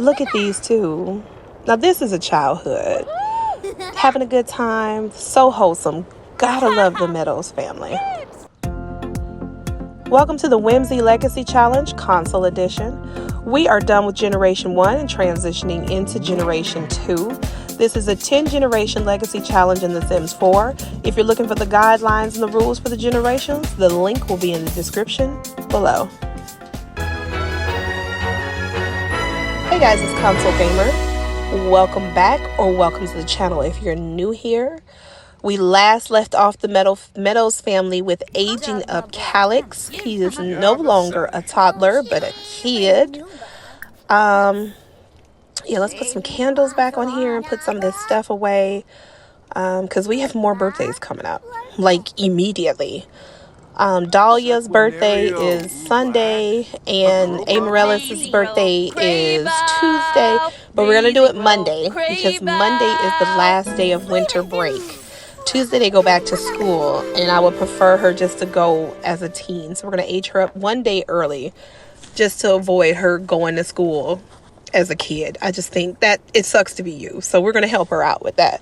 Look at these two. Now this is a childhood. Having a good time. So wholesome. Gotta love the Meadows family. Welcome to the Whimsy Legacy Challenge Console Edition. We are done with Generation 1 and transitioning into Generation 2. This is a 10-generation legacy challenge in The Sims 4. If you're looking for the guidelines and the rules for the generations, the link will be in the description below. Hey guys, it's ConsoleGameHER. Welcome back, or welcome to the channel if you're new here. We last left off the Meadows family with aging up Calyx. He is no longer a toddler, but a kid. Yeah, let's put some candles back on here and put some of this stuff away. Because we have more birthdays coming up, like immediately. Dahlia's birthday is Sunday, and Amaryllis' birthday is Tuesday, but we're going to do it Monday, because Monday is the last day of winter break. Tuesday they go back to school, and I would prefer her just to go as a teen, so we're going to age her up one day early, just to avoid her going to school as a kid. I just think that it sucks to be you, so we're going to help her out with that.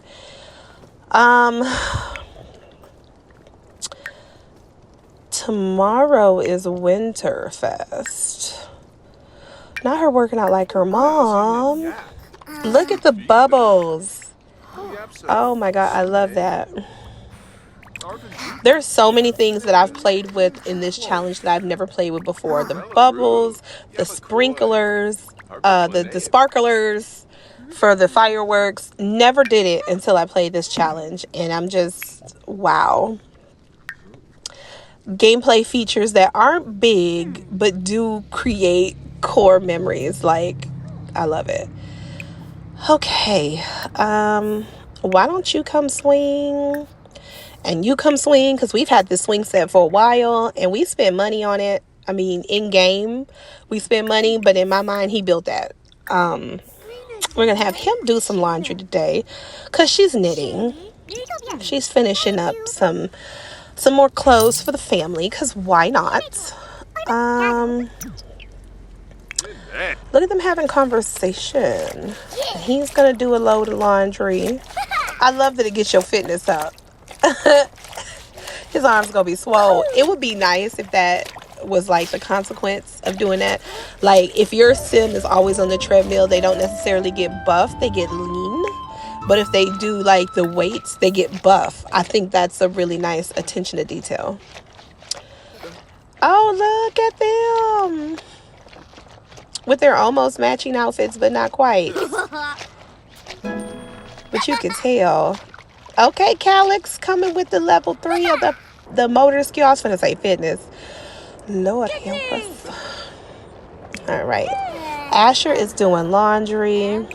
Tomorrow is Winterfest. Not her working out like her mom. Look at the bubbles. Oh my god, I love that. There's so many things that I've played with in this challenge that I've never played with before. The bubbles, the sprinklers, the sparklers for the fireworks. Never did it until I played this challenge, and I'm just, wow. Gameplay features that aren't big but do create core memories. Like, I love it. Okay, why don't you come swing, and you come swing, because we've had this swing set for a while and we spent money on it. I mean, in game we spent money, but in my mind he built that. We're gonna have him do some laundry today because she's knitting. She's finishing up some more clothes for the family, because why not? Look at them having conversation. He's gonna do a load of laundry. I love that it gets your fitness up. His arms gonna be swole. It would be nice if that was like the consequence of doing that. Like, if your sim is always on the treadmill, they don't necessarily get buff, they get lean. But if they do like the weights, they get buff. I think that's a really nice attention to detail. Oh, look at them with their almost matching outfits, but not quite. But you can tell. Okay, Calyx coming with the level 3 of the motor skill. I was going to say fitness. Lord help us. All right. Asher is doing laundry.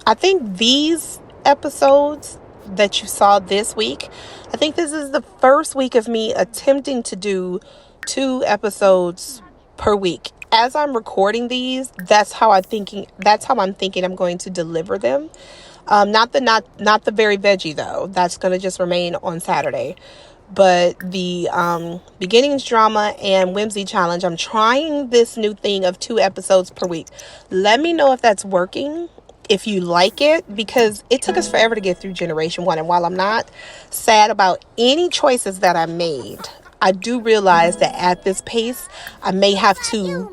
I think these episodes that you saw this week, I think this is the first week of me attempting to do 2 episodes per week. As I'm recording these, that's how I'm thinking I'm going to deliver them. Not the very veggie though. That's going to just remain on Saturday. But the beginnings drama and whimsy challenge, I'm trying this new thing of 2 episodes per week. Let me know if that's working, if you like it, because it took us forever to get through Generation 1. And while I'm not sad about any choices that I made, I do realize that at this pace I may have to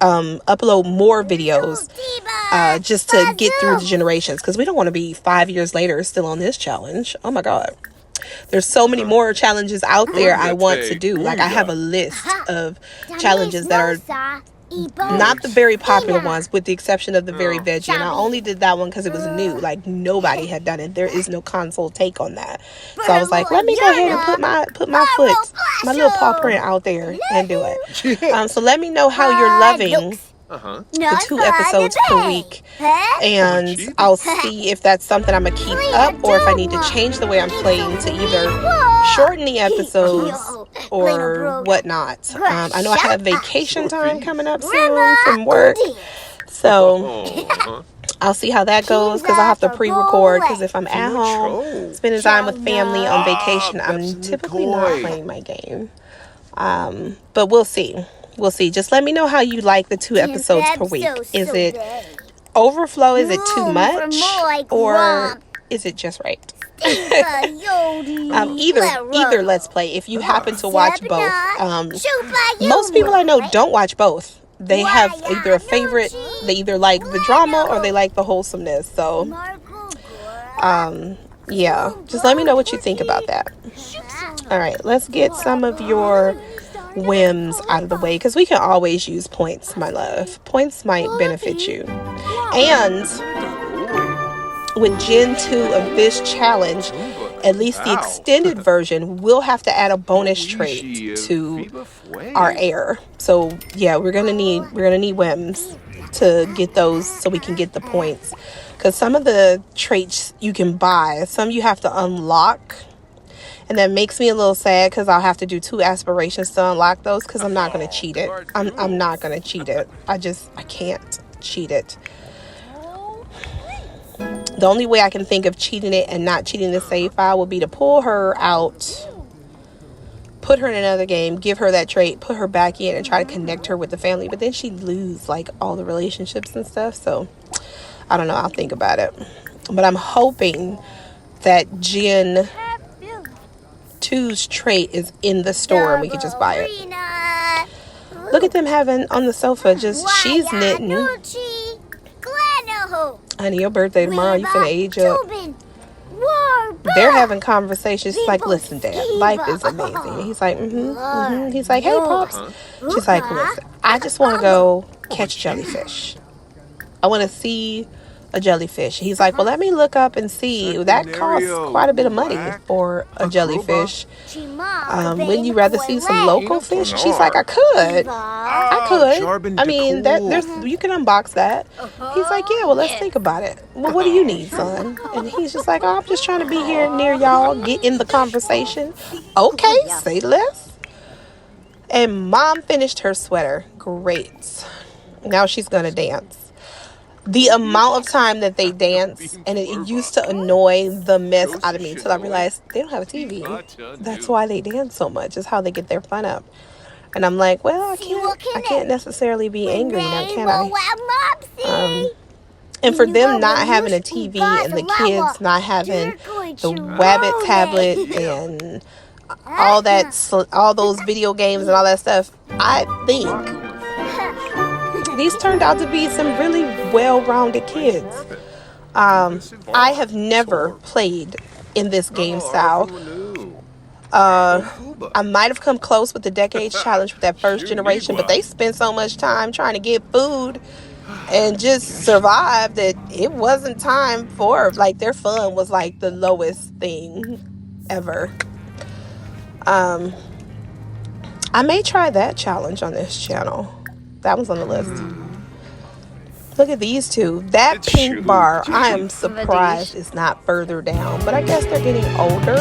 upload more videos just to get through the generations, because we don't want to be 5 years later still on this challenge. Oh my god. There's so many more challenges out there I want to do. Like, I have a list of challenges that are not the very popular ones, with the exception of the very veggie. And I only did that one because it was new. Like, nobody had done it. There is no console take on that. So I was like, let me go ahead and put my foot, my little paw print out there and do it. So let me know how you're loving the 2 episodes per week, and I'll see if that's something I'm gonna keep up, or if I need to change the way I'm playing to either shorten the episodes or whatnot. I know I have vacation time coming up soon from work, so I'll see how that goes, because I have to pre-record, because if I'm at home spending time with family on vacation, I'm typically not playing my game. But we'll see. we'll see. Just let me know how you like the 2 episodes per week. Is it overflow? Is it too much? Or is it just right? Either let's play. If you happen to watch both, most people I know don't watch both. They have either a favorite. They either like the drama or they like the wholesomeness. So, yeah. Just let me know what you think about that. All right, let's get some of your whims out of the way, because we can always use points, my love. Points might benefit you. And with Gen 2 of this challenge, at least the extended version, we'll have to add a bonus trait to our heir. So yeah, we're gonna need whims to get those so we can get the points. Because some of the traits you can buy, some you have to unlock. And that makes me a little sad, because I'll have to do 2 aspirations to unlock those, because I'm not going to cheat it. I'm not going to cheat it. I can't cheat it. The only way I can think of cheating it and not cheating the save file would be to pull her out, put her in another game, give her that trait, put her back in, and try to connect her with the family. But then she'd lose like all the relationships and stuff. So I don't know. I'll think about it. But I'm hoping that Gen 2's trait is in the store and we can just buy it. Look at them having on the sofa, just she's knitting. Honey, your birthday tomorrow, you finna age up. They're having conversations. She's like, listen, Dad, life is amazing. He's like, He's like, hey, Pops. She's like, listen, I just want to go catch jellyfish. I want to see a jellyfish. He's like, well, let me look up and see. That costs quite a bit of money for a jellyfish. Wouldn't you rather see some local fish? She's like, I could. I mean, you can unbox that. He's like, yeah, well, let's think about it. Well, what do you need, son? And he's just like, oh, I'm just trying to be here near y'all, get in the conversation. Okay, say less. And Mom finished her sweater. Great. Now she's gonna dance. The amount of time that they dance, and it used to annoy the mess out of me until I realized they don't have a TV. That's why they dance so much. Is how they get their fun up. And I'm like, well, I can't necessarily be angry now, can I? And for them not having a TV and the kids not having the Wabbit tablet and all those video games and all that stuff, I think these turned out to be some really well-rounded kids. I have never played in this game style. I might have come close with the Decades Challenge with that first generation, but they spent so much time trying to get food and just survive that it wasn't time for, like, their fun was like the lowest thing ever. I may try that challenge on this channel. That was on the list. Look at these two. That pink bar, I am surprised it's not further down. But I guess they're getting older.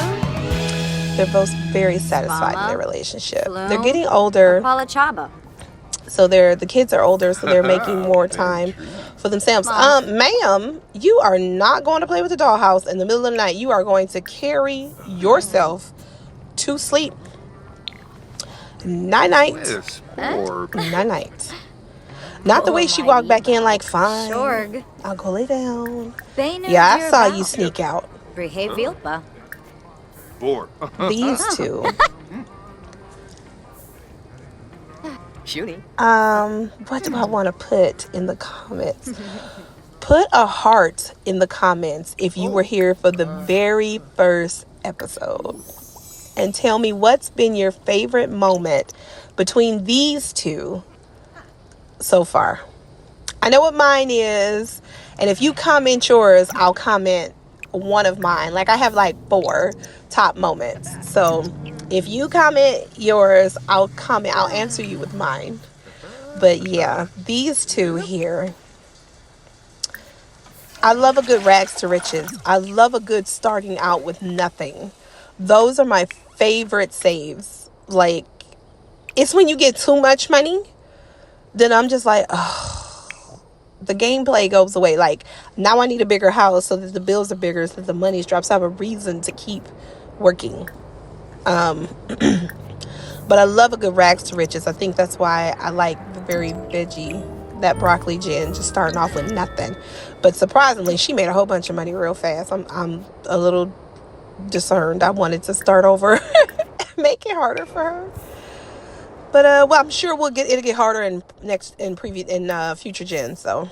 They're both very satisfied in their relationship. They're getting older. So the kids are older, so they're making more time for themselves. Ma'am, you are not going to play with the dollhouse in the middle of the night. You are going to carry yourself to sleep. Night-night. Night-night. Not the way she walked back in like, fine, I'll go lay down. Yeah, I saw you sneak out. These two. What do I want to put in the comments? Put a heart in the comments if you were here for the very first episode. And tell me what's been your favorite moment between these two so far. I know what mine is, and if you comment yours, I'll comment one of mine. Like, I have like 4 top moments. So if you comment yours, I'll answer you with mine. But yeah, these two here. I love a good rags to riches. I love a good starting out with nothing. Those are my favorite saves. Like, it's when you get too much money, then I'm just like, oh, the gameplay goes away. Like, now I need a bigger house so that the bills are bigger, so that the money drops. I have a reason to keep working. But I love a good rags to riches. I think that's why I like the very veggie, that broccoli gen, just starting off with nothing. But surprisingly, she made a whole bunch of money real fast. I'm a little discerned. I wanted to start over and make it harder for her. But well, I'm sure it'll get harder in future gens. So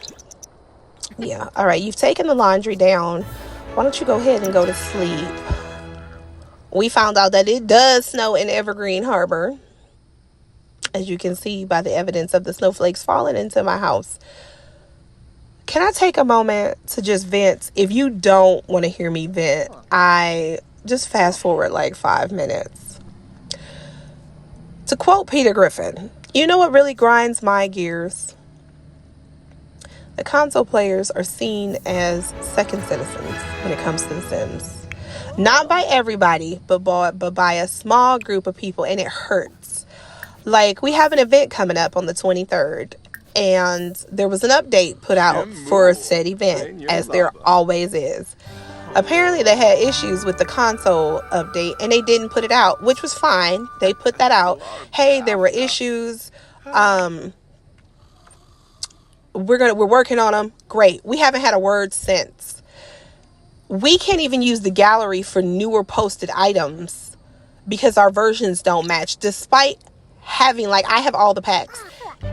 yeah. All right, you've taken the laundry down. Why don't you go ahead and go to sleep? We found out that it does snow in Evergreen Harbor, as you can see by the evidence of the snowflakes falling into my house. Can I take a moment to just vent? If you don't want to hear me vent, I just fast forward like 5 minutes. To quote Peter Griffin, you know what really grinds my gears? The console players are seen as second citizens when it comes to The Sims. Not by everybody, but by a small group of people, and it hurts. Like, we have an event coming up on the 23rd, and there was an update put out for said event, as there always is. Apparently, they had issues with the console update, and they didn't put it out, which was fine. They put that out. Hey, there were issues. We're working on them. Great. We haven't had a word since. We can't even use the gallery for newer posted items because our versions don't match, despite having, like, I have all the packs.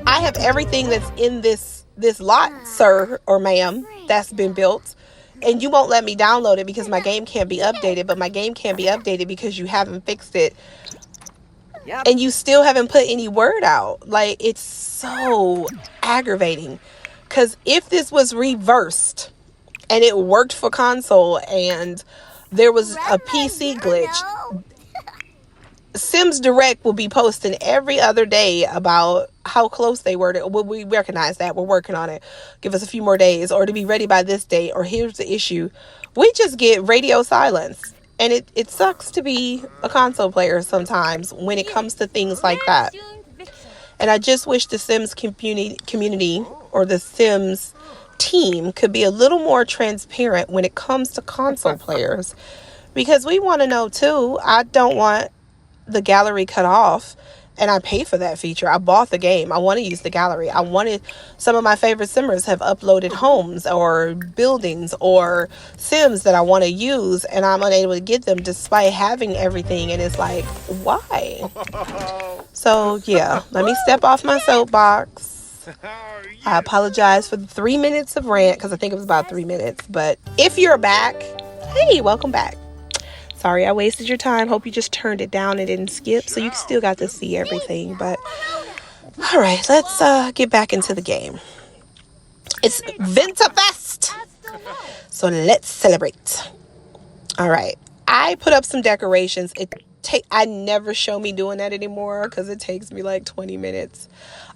I have everything that's in this lot, sir or ma'am, that's been built, and you won't let me download it because my game can't be updated. But my game can't be updated because you haven't fixed it. Yep. And you still haven't put any word out. Like, it's so aggravating. Because if this was reversed and it worked for console and there was a PC glitch, Sims Direct will be posting every other day about how close they were to, well, we recognize that, we're working on it, give us a few more days, or to be ready by this date, or here's the issue. We just get radio silence. And it sucks to be a console player sometimes when it comes to things like that. And I just wish the Sims community or the Sims team could be a little more transparent when it comes to console players. Because we want to know too. I don't want the gallery cut off, and I pay for that feature. I bought the game. I want to use the gallery. I wanted, some of my favorite Simmers have uploaded homes or buildings or Sims that I want to use, and I'm unable to get them despite having everything. And it's like, why? So yeah, let me step off my soapbox. I apologize for the 3 minutes of rant, because I think it was about 3 minutes. But if you're back, hey, welcome back. Sorry I wasted your time. Hope you just turned it down and didn't skip, so you still got to see everything. But all right, let's get back into the game. It's Winterfest, so let's celebrate. All right, I put up some decorations. I never show me doing that anymore because it takes me like 20 minutes.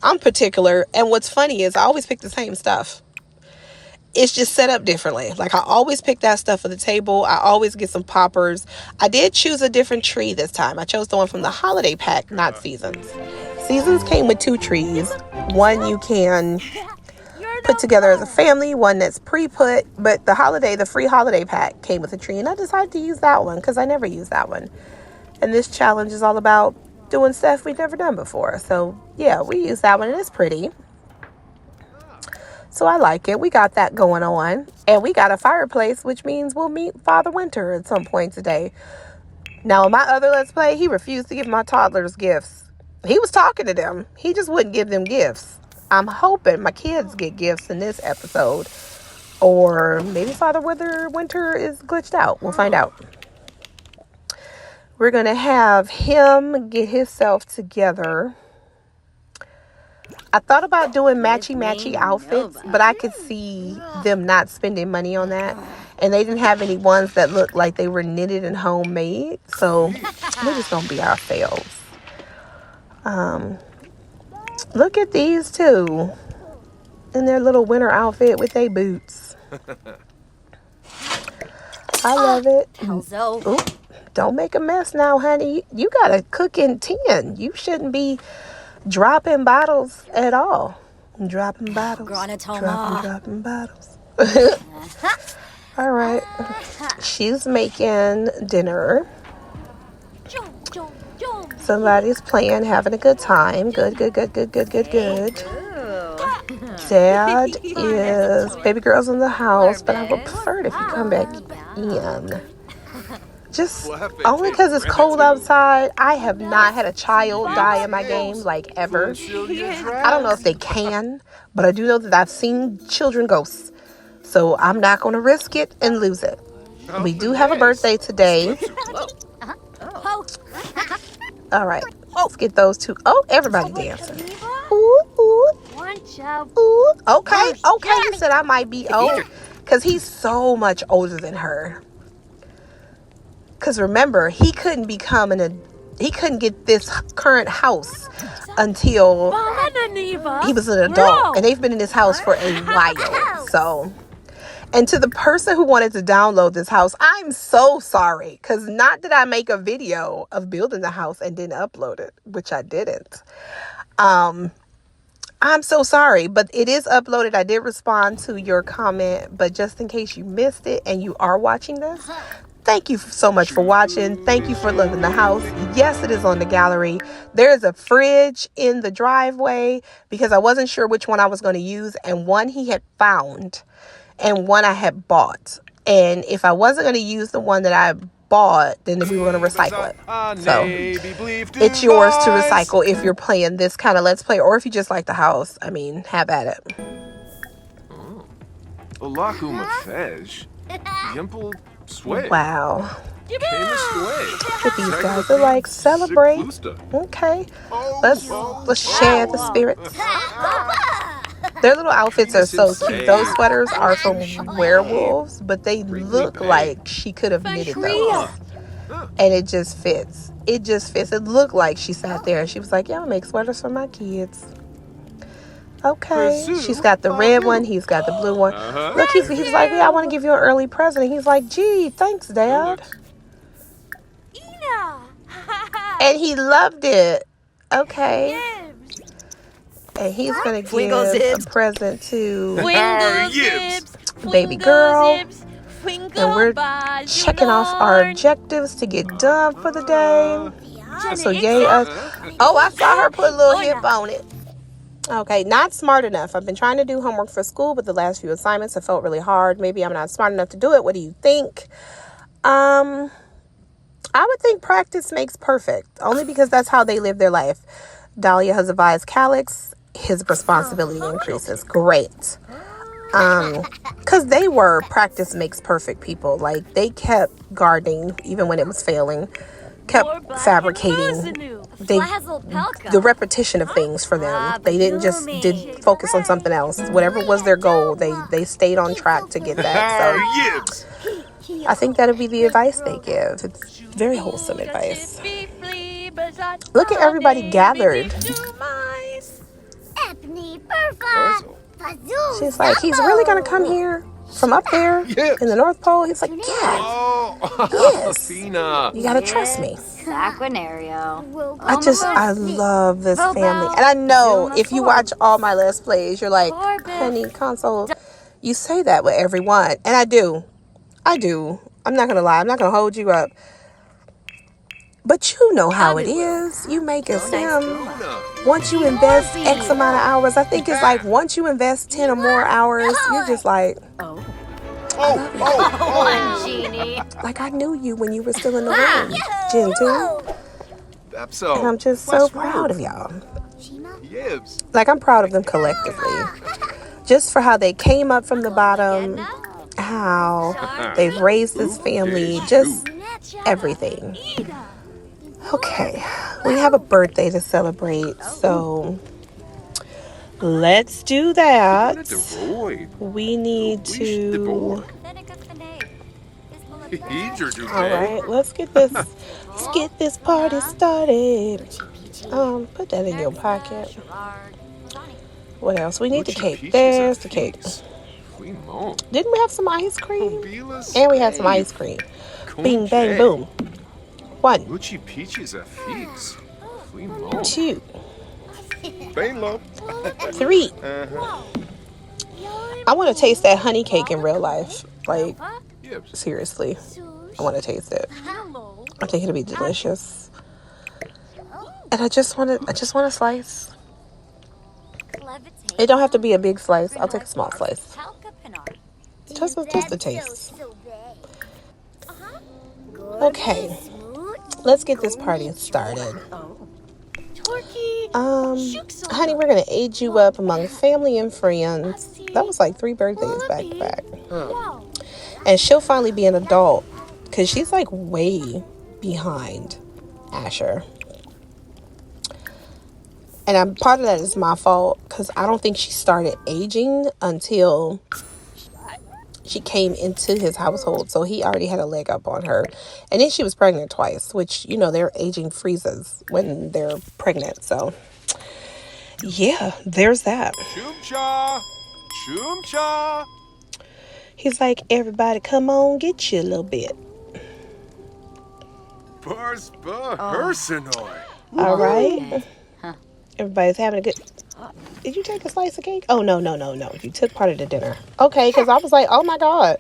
I'm particular, and what's funny is I always pick the same stuff. It's just set up differently. Like, I always pick that stuff for the table. I always get some poppers. I did choose a different tree this time. I chose the one from the holiday pack, not Seasons. Seasons came with 2 trees. One you can put together as a family, one that's pre-put, but the free holiday pack came with a tree, and I decided to use that one because I never used that one. And this challenge is all about doing stuff we've never done before. So yeah, we use that one, and it's pretty. So I like it. We got that going on. And we got a fireplace, which means we'll meet Father Winter at some point today. Now, in my other Let's Play, he refused to give my toddlers gifts. He was talking to them. He just wouldn't give them gifts. I'm hoping my kids get gifts in this episode. Or maybe Father Winter is glitched out. We'll find out. We're going to have him get himself together. I thought about doing matchy outfits, but I could see them not spending money on that. And they didn't have any ones that looked like they were knitted and homemade. So we're just going to be ourselves. Look at these two in their little winter outfit with their boots. I love it. Ooh, don't make a mess now, honey. You got to cook in tin. You shouldn't be dropping bottles at all. Dropping bottles. Dropping bottles. All right. She's making dinner. Somebody's playing, having a good time. Good. Dad is, baby girl's in the house, but I would prefer it if you come back in. Just only because it's cold outside. I have not had a child die in my game, like, ever. I don't know if they can, but I do know that I've seen children ghosts. So I'm not going to risk it and lose it. We do have a birthday today. All right, let's get those two. Oh, everybody dancing. Ooh. Ooh. Okay. He said I might be old because he's so much older than her. Because remember, he couldn't get this current house until he was an adult, and they've been in this house for a while. So, and to the person who wanted to download this house, I'm so sorry, because not that I make a video of building the house and didn't upload it, which I didn't. I'm so sorry, but it is uploaded. I did respond to your comment, but just in case you missed it and you are watching this, thank you so much for watching. Thank you for loving the house. Yes, it is on the gallery. There is a fridge in the driveway because I wasn't sure which one I was going to use, and one he had found and one I had bought. And if I wasn't going to use the one that I bought, then we were going to recycle it. So it's yours to recycle if you're playing this kind of Let's Play, or if you just like the house. I mean, have at it. Wow. Look at these guys. They're like, celebrate. Okay. Let's share the spirits. Their little outfits are so cute. Those sweaters are from werewolves, but they look like she could have knitted those. And it just fits. It looked like she sat there and she was like, yeah, I'll make sweaters for my kids. Okay. She's got the red one. He's got the blue one. Look, he's like, yeah, I want to give you an early present. And he's like, gee, thanks, Dad. And he loved it. Okay. And he's going to give a present to baby girl. And we're checking off our objectives to get done for the day. So yay us. Oh, I saw her put a little hip on it. Okay, not smart enough. I've been trying to do homework for school, but the last few assignments have felt really hard. Maybe I'm not smart enough to do it. What do you think? I would think practice makes perfect, only because that's how they live their life. Dahlia has advised Calix, his responsibility increases. Great. Because they were practice makes perfect people. Like, they kept gardening even when it was failing, kept fabricating. The repetition of things for them. They didn't just focus on something else. Whatever was their goal, they stayed on track to get that. So I think that'll be the advice they give. It's very wholesome advice. Look at everybody gathered. She's like, he's really gonna come here from up there in the North Pole? He's like, yes. You gotta trust me. I love this family. And I know if you watch all my Let's Plays, you're like, honey, Console, you say that with everyone. And I do. I'm not gonna lie. I'm not gonna hold you up. But you know how it is. You make a sim. Once you invest X amount of hours, I think it's like once you invest 10 or more hours, you're just like, like I knew you when you were still in the room, Gen 2. And I'm just so proud of y'all. Like, I'm proud of them collectively. Just for how they came up from the bottom, how they've raised this family, just everything. Okay, we have a birthday to celebrate, so let's do that. We need to... Alright, let's get this party started. Put that in your pocket. What else? We need the cake. There's the cake. Didn't we have some ice cream? And we had some ice cream. Bing, bang, boom. 1, 2, 3. I want to taste that honey cake in real life. Like, seriously. I want to taste it. I think it'll be delicious. And I just want a slice. It don't have to be a big slice. I'll take a small slice. Just a taste. Okay. Let's get this party started. Honey, we're gonna age you up among family and friends. That was like 3 birthdays back to back. And she'll finally be an adult, because she's like way behind Asher. And part of that is my fault, because I don't think she started aging until she came into his household. So he already had a leg up on her. And then she was pregnant twice, which, you know, their aging freezes when they're pregnant. So, yeah, there's that. Chumcha! Chumcha! He's like, everybody come on, get you a little bit. All right. Everybody's having a good... Did you take a slice of cake? Oh, no. You took part of the dinner. Okay, because I was like, oh, my God.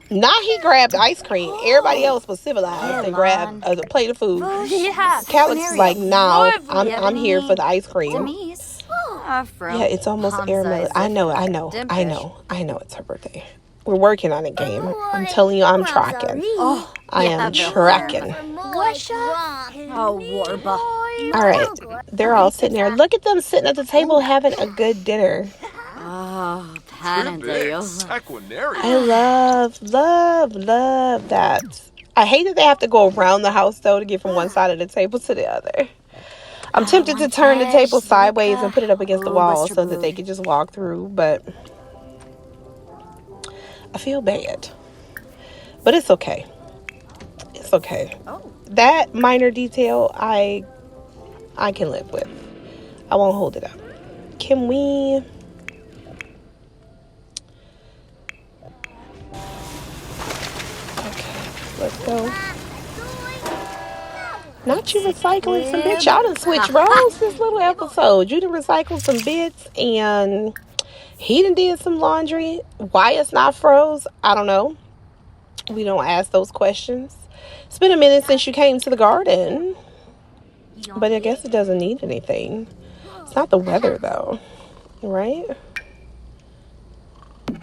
Now he grabbed ice cream. Everybody else was civilized and grabbed a plate of food. Calix is like, no, I'm here for the ice cream. Yeah, it's almost airmail. I know. It's her birthday. We're working on it, game. I'm telling you, I'm tracking. I am tracking. All right, they're all sitting there. Look at them sitting at the table having a good dinner. I love that. I hate that they have to go around the house, though, to get from one side of the table to the other. I'm tempted to turn the table sideways and put it up against the wall so that they can just walk through, but I feel bad. But it's okay. It's okay. That minor detail, I can live with. I won't hold it up. Can we... Let's go. Not you recycling some bits. Y'all done switch roles this little episode. You done recycled some bits and he done did some laundry. Why it's not froze, I don't know. We don't ask those questions. It's been a minute since you came to the garden. But I guess it doesn't need anything. It's not the weather though. Right?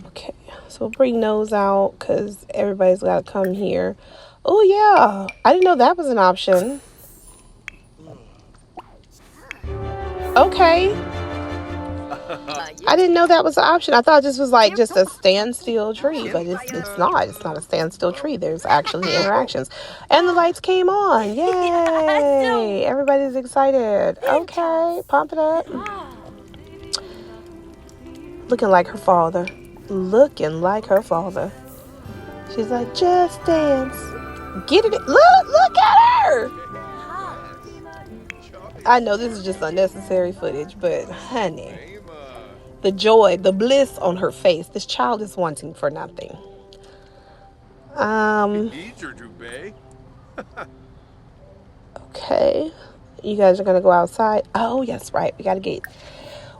Okay. So we'll bring those out because everybody's got to come here. Oh, yeah. I didn't know that was an option. Okay. I didn't know that was an option. I thought this was like just a standstill tree, but it's not. It's not a standstill tree. There's actually interactions. And the lights came on. Yay. Everybody's excited. Okay. Pump it up. Looking like her father. She's like, just dance. Get it. Look at her. I know this is just unnecessary footage, but honey, the joy, the bliss on her face. This child is wanting for nothing. Okay. You guys are going to go outside. Oh, yes, right.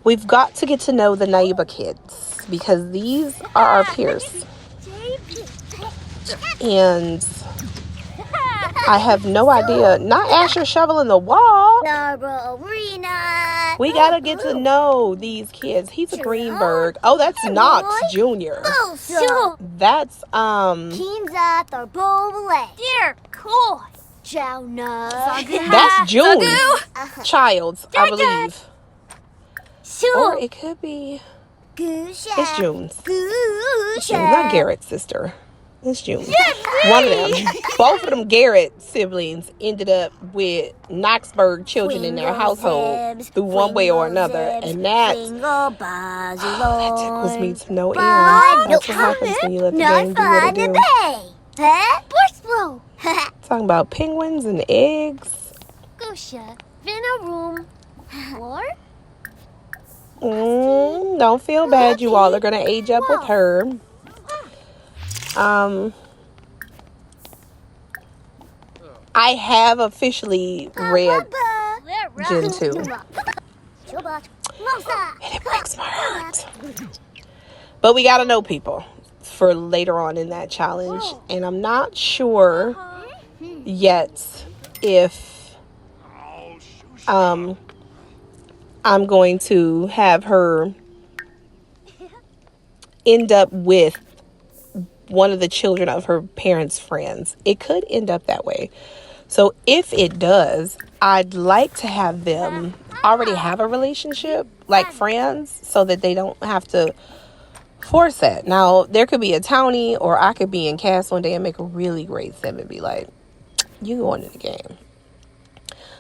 We've got to get to know the Naiba kids because these are our peers. And I have no idea. Not Asher shoveling the wall. We gotta get to know these kids. He's a Greenberg. Oh, that's Knox Jr. That's that's June's child's, I believe. Or it could be. It's June's. Not Garrett's sister. It's June. One of them. Both of them Garrett siblings ended up with Knoxburg children in their household through one way or another. And that tickles me to no end. That's what happens when you let the game do what it do. Talking about penguins and eggs. Don't feel bad. You all are going to age up with her. I have officially read Gen 2. And it breaks my heart. But we gotta know people for later on in that challenge. And I'm not sure yet if I'm going to have her end up with one of the children of her parents' friends. It could end up that way. So if it does, I'd like to have them already have a relationship, like friends, so that they don't have to force it. Now, there could be a townie, or I could be in cast one day and make a really great sim and be like, you going to the game.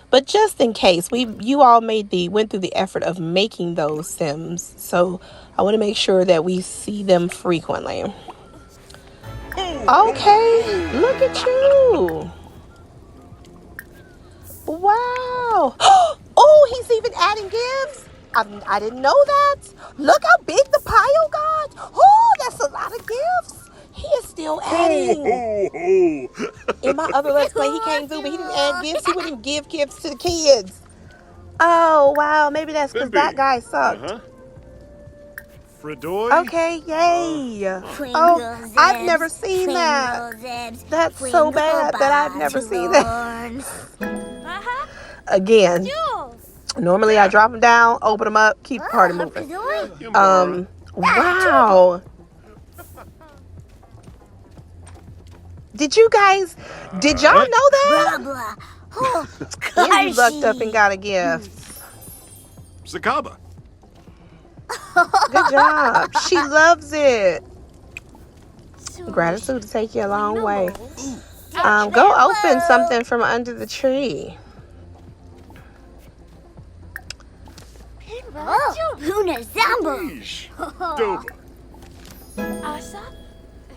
But just in case, you all went through the effort of making those sims, so I want to make sure that we see them frequently. Okay, look at you. Wow. Oh, he's even adding gifts. I didn't know that. Look how big the pile got. Oh, that's a lot of gifts. He is still adding. In my other Let's Play, he came through, but he didn't add gifts. He wouldn't give gifts to the kids. Oh, wow. Maybe that's because that guy sucked. Okay, yay. Oh, I've never seen that. That's so bad that I've never seen that. Again, normally I drop them down, open them up, keep the party moving. Wow. Did y'all know that? You lucked up and got a gift. Zakaba. Good job. She loves it. Gratitude to take you a long way. Go open something from under the tree.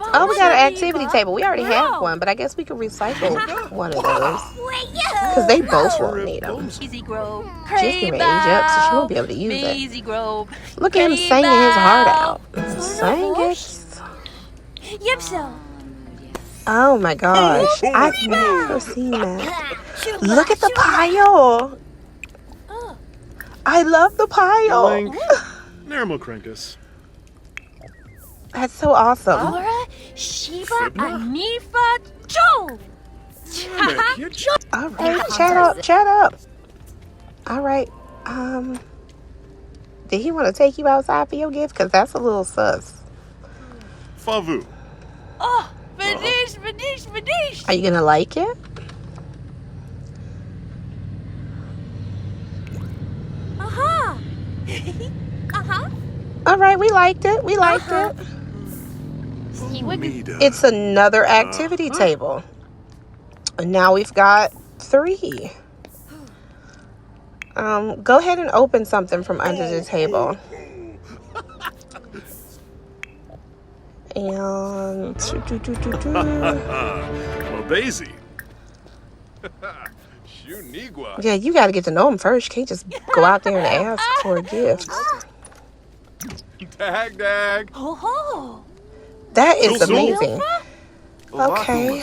Oh, we got an activity table. We already have one, but I guess we could recycle one of those. Because they both won't need them. She's getting ready to age up, so she won't be able to use it. Look at him singing his heart out. Sing it. Oh my gosh. I've never seen that. Look at the pile. I love the pile. That's so awesome. All right, chat up. All right. Did he want to take you outside for your gift? Because that's a little sus. Favu. Oh, Vanish. Are you going to like it? All right, we liked it. It's another activity table. And now we've got 3. Go ahead and open something from under the table. And Daisy. yeah, you got to get to know him first. You can't just go out there and ask for a gift. Dag. That is amazing. Okay.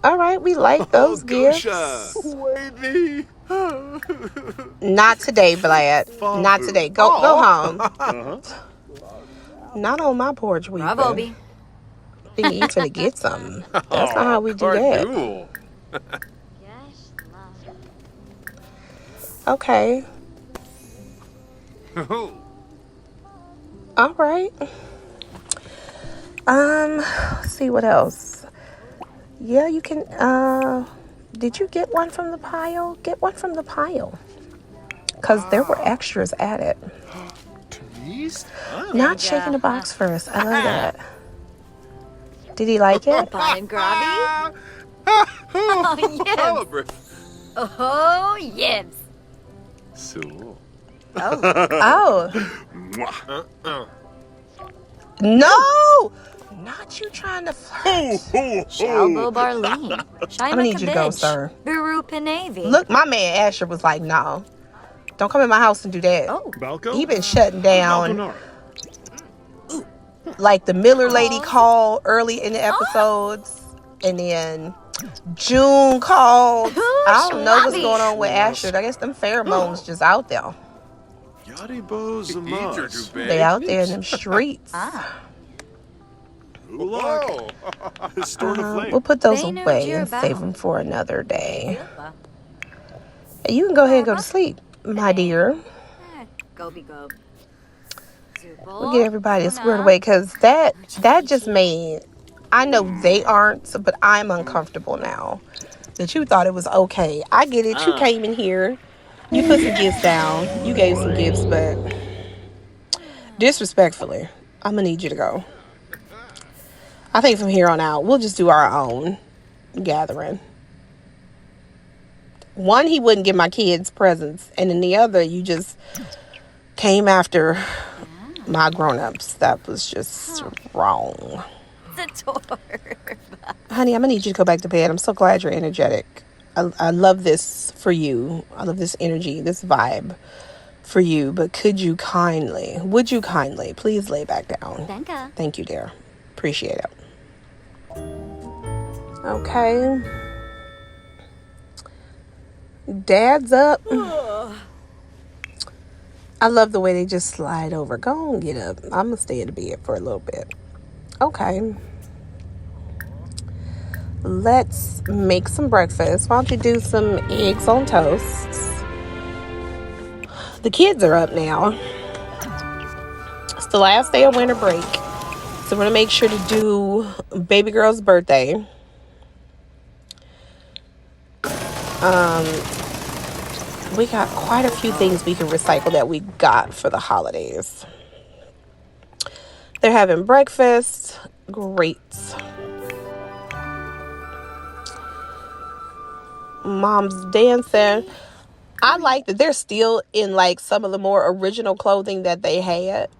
All right, we like those gifts. Not today, Vlad. Not today. Go home. Not on my porch, we think you finna get something. That's not how we do that. Okay. All right. Let's see what else. Yeah, you can. Did you get one from the pile? Get one from the pile. Because there were extras added. Not shaking the box first. I love that. Did he like it? Oh, yes. Oh, yes. Oh. No! Not you trying to flirt. Shalbo Barleen. I'm gonna need you to go, sir. Buru Penavi. Look, my man Asher was like, no. Don't come in my house and do that. Oh. He been shutting down. Like the Miller lady called early in the episodes. And then June called. I don't know what's going on with Asher. I guess them pheromones just out there. They out there in them streets. Ulak. Store the flame. We'll put those They know away dear and save about. them for another day. Silpa. You can go ahead and go to sleep, my dear. Go be go. We'll get everybody squared away because that just made, I know they aren't, but I'm uncomfortable now that you thought it was okay. I get it. You came in here, you put some gifts down, you gave some gifts, but disrespectfully, I'm gonna need you to go. I think from here on out, we'll just do our own gathering. One, he wouldn't give my kids presents, and then the other, you just came after my grown-ups. That was just wrong. Honey, I'm gonna need you to go back to bed. I'm so glad you're energetic. I love this for you. I love this energy, this vibe for you. But would you kindly, please lay back down? Thank you, dear. Appreciate it. Okay. Dad's up. I love the way they just slide over. Go on, get up. I'm gonna stay in the bed for a little bit. Okay. Let's make some breakfast. Why don't you do some eggs on toast? The kids are up now. It's the last day of winter break. So we're gonna make sure to do baby girl's birthday. We got quite a few things we can recycle that we got for the holidays. They're having breakfast. Great. Mom's dancing. I like that they're still in like some of the more original clothing that they had.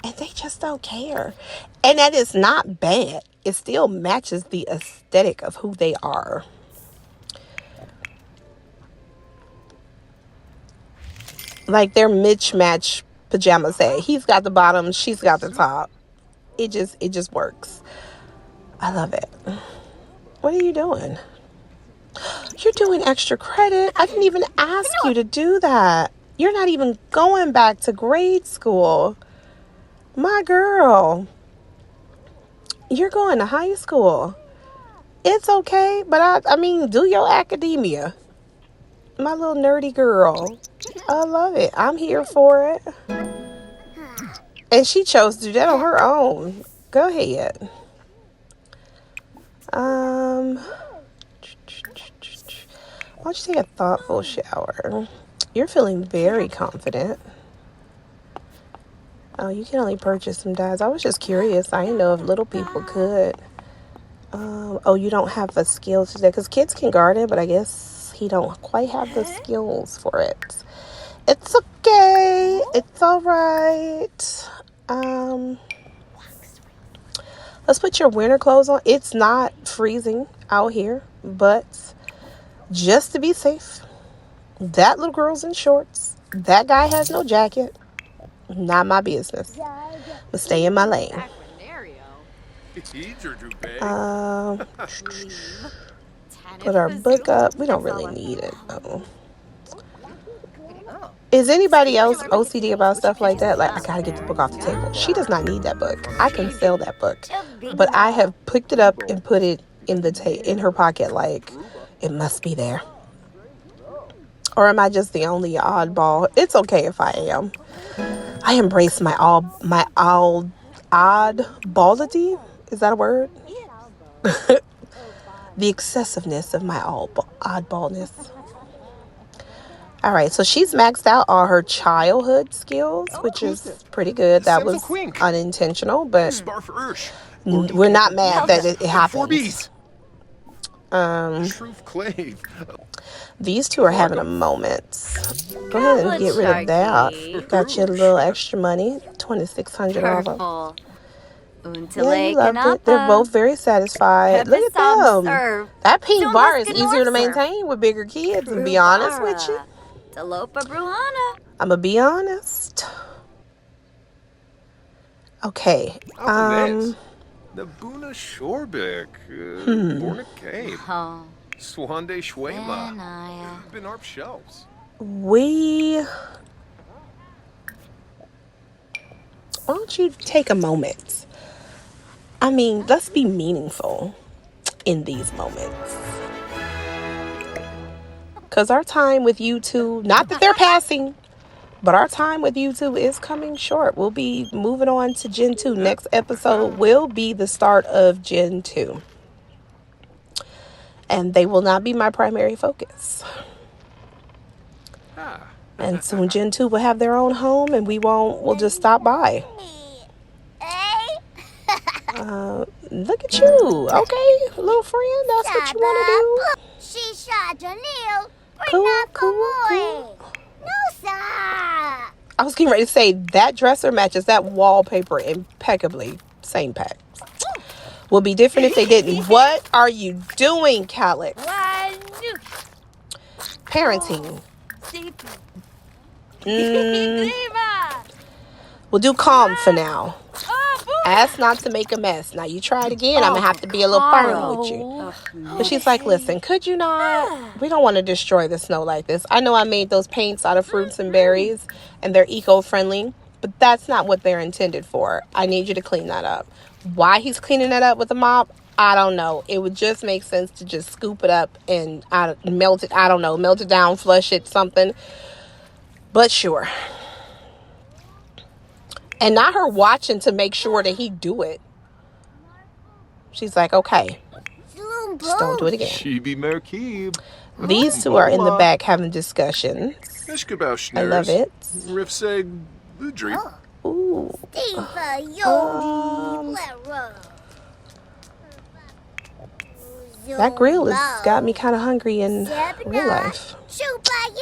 And they just don't care. And that is not bad. It still matches the aesthetic of who they are. Like their mismatch pajama set. He's got the bottom, she's got the top. It just works. I love it. What are you doing? You're doing extra credit. I didn't even ask you to do that. You're not even going back to grade school. My girl. You're going to high school. It's okay, but I mean, do your academia. My little nerdy girl. I love it. I'm here for it. And she chose to do that on her own. Go ahead. Why don't you take a thoughtful shower? You're feeling very confident. Oh, you can only purchase some dyes. I was just curious. I didn't know if little people could. Oh, you don't have the skills today. Because kids can garden, but I guess he don't quite have the skills for it. It's okay. It's all right. Let's put your winter clothes on. It's not freezing out here, but just to be safe, that little girl's in shorts. That guy has no jacket. Not my business. But stay in my lane. Put our book up. We don't really need it though. Is anybody else OCD about stuff like that? Like, I gotta get the book off the table. She does not need that book. I can sell that book. But I have picked it up and put it in in her pocket like, it must be there. Or am I just the only oddball? It's okay if I am. I embrace my oddballity. Is that a word? The excessiveness of my oddballness. All right, so she's maxed out all her childhood skills, which is pretty good. That was unintentional, but we're not mad that it happened. These two are having a moment. Go ahead and get rid of that. Got you a little extra money, $2,600. Yeah, you loved it. They're both very satisfied. Look at them. That pink bar is easier to maintain with bigger kids, to be honest with you. I'm gonna be honest. Okay. The Buna Shorbik, Borna Cape, Swande Schwema, Benarp Shelves. Why don't you take a moment I mean, let's be meaningful in these moments. Because our time with you two, not that they're passing, but our time with you two is coming short. We'll be moving on to Gen 2. Next episode will be the start of Gen 2. And they will not be my primary focus. And soon Gen 2 will have their own home and we'll just stop by. Look at you. Okay, little friend, that's what you want to do. Cool. I was getting ready to say that dresser matches that wallpaper impeccably. Same pack. Would be different if they didn't. What are you doing, Calyx? Parenting. We'll do calm for now. Ask not to make a mess. Now you try it again, I'm gonna have to be a little firm with you. But she's like, listen, could you not? We don't want to destroy the snow like this. I know I made those paints out of fruits and berries and they're eco-friendly, but that's not what they're intended for. I need you to clean that up. Why he's cleaning that up with a mop, I don't know. It would just make sense to just scoop it up and melt it. I don't know, melt it down, flush it, something. But sure. And not her watching to make sure that he do it. She's like, okay, just don't do it again. These two are in the back having discussions. I love it. Ooh. That grill has got me kind of hungry in real life.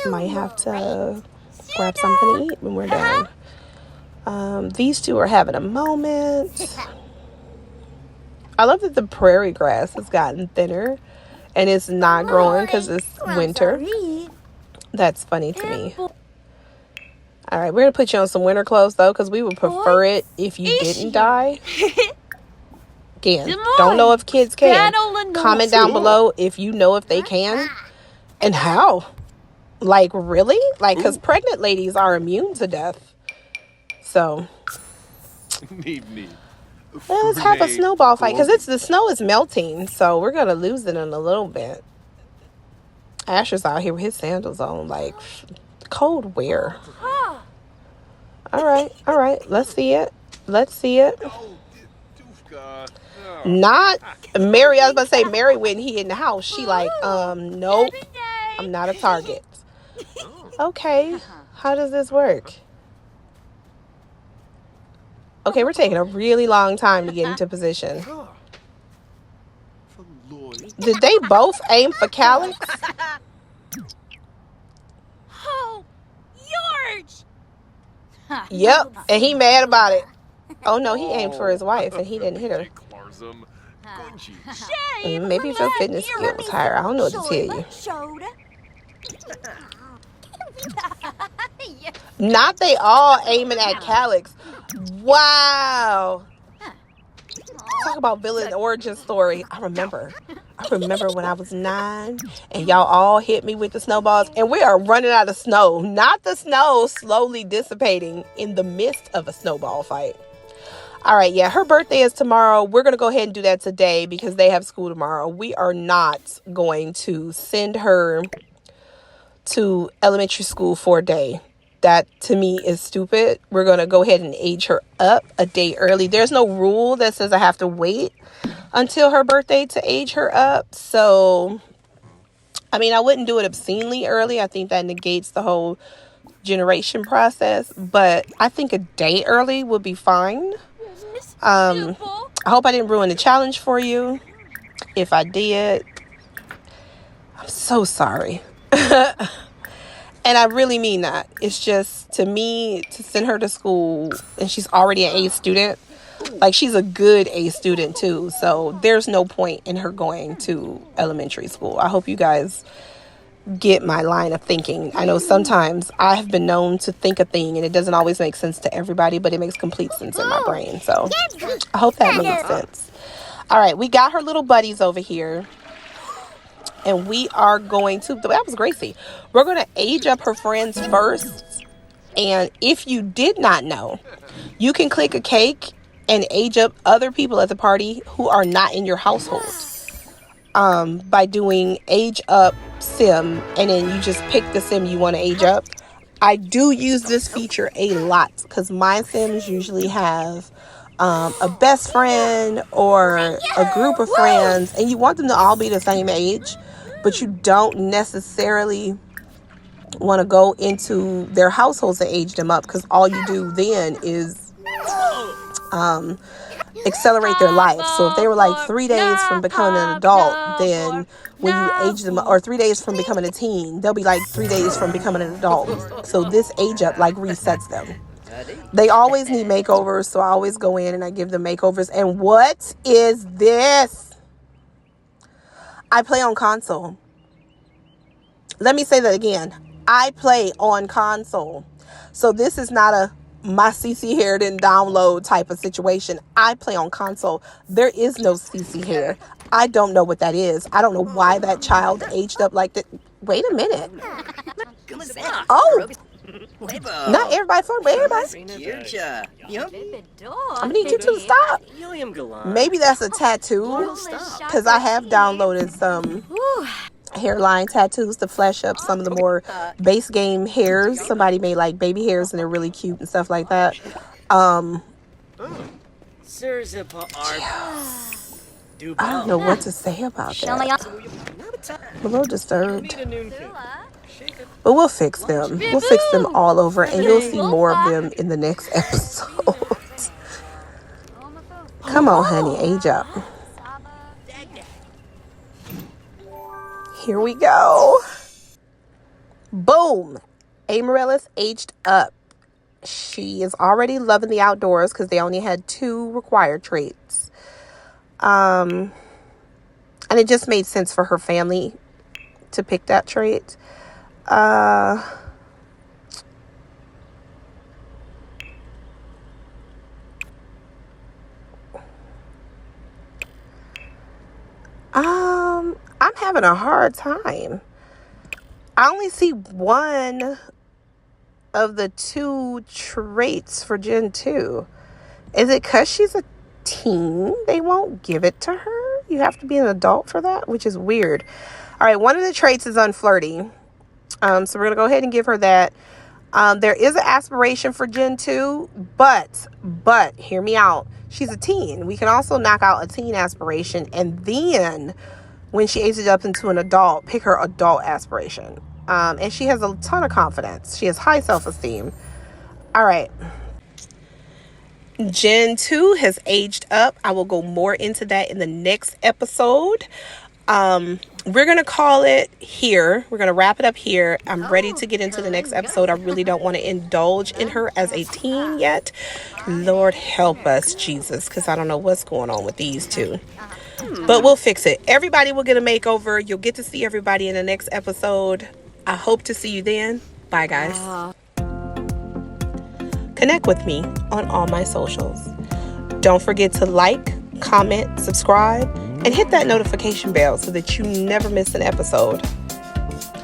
Might have to grab something to eat when we're done. These two are having a moment. I love that the prairie grass has gotten thinner and it's not growing because it's winter. That's funny to me. All right, we're going to put you on some winter clothes, though, because we would prefer it if you didn't die. Again, don't know if kids can. Comment down below if you know if they can and how. Like, really? Like, because pregnant ladies are immune to death. So, let's have a snowball fight because the snow is melting. So, we're going to lose it in a little bit. Asher's out here with his sandals on, like, cold wear. All right. Let's see it. Not Mary. I was about to say Mary when he in the house. She like, nope, I'm not a target. Okay, how does this work? Okay, we're taking a really long time to get into position. Did they both aim for Calyx? Yep, and he mad about it. Oh no, he aimed for his wife and he didn't hit her. Maybe if your fitness skill was higher. I don't know what to tell you. Not they all aiming at Calyx. Wow. Talk about villain origin story. I remember when I was 9 and y'all all hit me with the snowballs and we are running out of snow. Not the snow slowly dissipating in the midst of a snowball fight. All right, yeah, her birthday is tomorrow. We're going to go ahead and do that today because they have school tomorrow. We are not going to send her to elementary school for a day. That, to me, is stupid. We're going to go ahead and age her up a day early. There's no rule that says I have to wait until her birthday to age her up. So, I mean, I wouldn't do it obscenely early. I think that negates the whole generation process. But I think a day early would be fine. I hope I didn't ruin the challenge for you. If I did, I'm so sorry. And I really mean that. It's just, to me, to send her to school, and she's already an A student. Like, she's a good A student, too. So, there's no point in her going to elementary school. I hope you guys get my line of thinking. I know sometimes I have been known to think a thing, and it doesn't always make sense to everybody, but it makes complete sense in my brain. So, I hope that made sense. All right, we got her little buddies over here. And we are going to, that was Gracie. We're going to age up her friends first. And if you did not know, you can click a cake and age up other people at the party who are not in your household by doing age up sim, and then you just pick the sim you want to age up. I do use this feature a lot because my sims usually have a best friend or a group of friends, and you want them to all be the same age, but you don't necessarily want to go into their households and age them up, because all you do then is accelerate their life. So if they were like 3 days from becoming an adult, then when you age them, or 3 days from becoming a teen, they'll be like 3 days from becoming an adult. So this age up like resets them. They always need makeovers, so I always go in and I give them makeovers. And what is this? I play on console. Let me say that again. I play on console. So this is not a my CC hair didn't download type of situation. I play on console. There is no CC hair. I don't know what that is. I don't know why that child aged up like that. Wait a minute. Oh, not everybody fun, but everybody. I need you to stop. Maybe that's a tattoo, because I have downloaded some hairline tattoos to flesh up some of the more base game hairs. Somebody made like baby hairs and they're really cute and stuff like that. I don't know what to say about that. I'm a little disturbed. But we'll fix them. We'll fix them all over, and you'll see more of them in the next episode. Come on, honey, age up. Here we go. Boom. Amaryllis aged up. She is already loving the outdoors because they only had 2 required traits. And it just made sense for her family to pick that trait. I'm having a hard time. I only see one of the 2 traits for Gen 2. Is it because she's a teen they won't give it to her? You have to be an adult for that, which is weird. All right, one of the traits is unflirty. So we're going to go ahead and give her that. There is an aspiration for Gen 2, but hear me out. She's a teen. We can also knock out a teen aspiration, and then when she ages up into an adult, pick her adult aspiration. And she has a ton of confidence. She has high self-esteem. All right. Gen 2 has aged up. I will go more into that in the next episode. We're going to call it here. We're going to wrap it up here. I'm ready to get into the next episode. I really don't want to indulge in her as a teen yet. Lord help us, Jesus, because I don't know what's going on with these 2. But we'll fix it. Everybody will get a makeover. You'll get to see everybody in the next episode. I hope to see you then. Bye, guys. Connect with me on all my socials. Don't forget to like, comment, subscribe, and hit that notification bell so that you never miss an episode.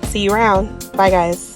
See you around. Bye, guys.